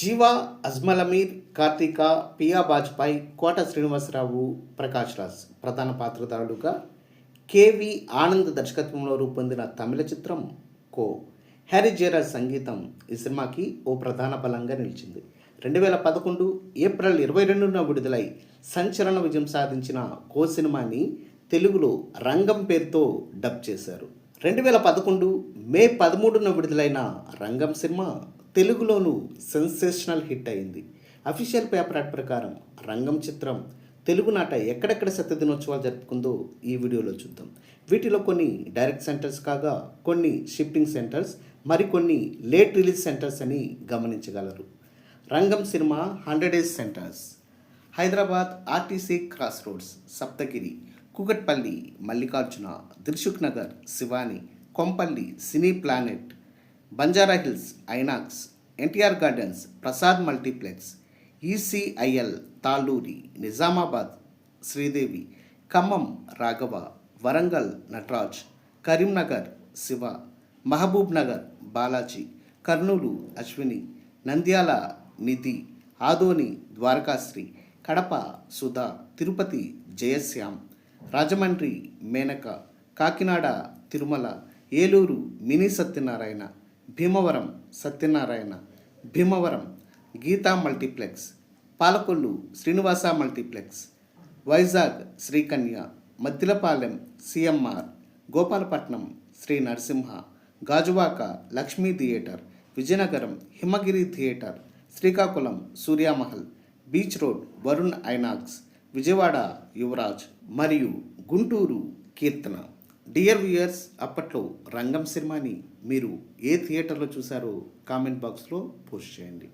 జీవా, అజ్మల్ అమీర్, కార్తీక, పియా బాజ్పాయ్, కోట శ్రీనివాసరావు, ప్రకాష్ రాజ్ ప్రధాన పాత్రధారులుగా కేవి ఆనంద్ దర్శకత్వంలో రూపొందిన తమిళ చిత్రం కో. హ్యారీ జయరాజ్ సంగీతం ఈ సినిమాకి ఓ ప్రధాన బలంగా నిలిచింది. 2011 ఏప్రిల్ 22న విడుదలై సంచలన విజయం సాధించిన కో సినిమాని తెలుగులో రంగం పేరుతో డబ్ చేశారు. 2011 మే 13న విడుదలైన రంగం సినిమా తెలుగులోనూ సెన్సేషనల్ హిట్ అయింది. అఫీషియల్ పేపర్ యాడ్ ప్రకారం రంగం చిత్రం తెలుగునాట ఎక్కడెక్కడ సత్య దినోత్సవాలు జరుపుకుందో ఈ వీడియోలో చూద్దాం. వీటిలో కొన్ని డైరెక్ట్ సెంటర్స్ కాగా కొన్ని షిఫ్టింగ్ సెంటర్స్, మరికొన్ని లేట్ రిలీజ్ సెంటర్స్ అని గమనించగలరు. Rangam cinema 100 days centres: Hyderabad RTC cross roads, Saptagiri, Kukatpally Mallikarjuna, Dilsukh Nagar Shivani, Kompally cine planet, Banjara hills Inox, NTR gardens Prasad multiplex, ECIL Talluri, Nizamabad Sridevi, Khammam Raghava, Warangal Nataraj, Karimnagar Shiva, Mahabub Nagar Balaji, Kurnool Ashwini, Nandyal Nidhi, Adoni Dwarakasri, Kadapa Sudha, Tirupati Jayashyam, Rajahmundry Menaka, Kakinada Tirumala, Eluru mini Satyanarayana, Bhimavaram Satyanarayana, Bhimavaram Gita multiplex, Palakollu Srinivasa multiplex, Vizag Srikanya, Maddilapalem CMR, Gopalapatnam Sri Narasimha, Gajuwaka Lakshmi theatre, Vizianagaram Himagiri theatre, Srikakulam Suryamahal, beach road Varun Inox, Vijayawada Yuvaraj మరియు గుంటూరు కీర్తన. డియర్ వ్యూయర్స్, అప్పట్లో రంగం సినిమాని మీరు ఏ థియేటర్లో చూసారో కామెంట్ బాక్స్లో పోస్ట్ చేయండి.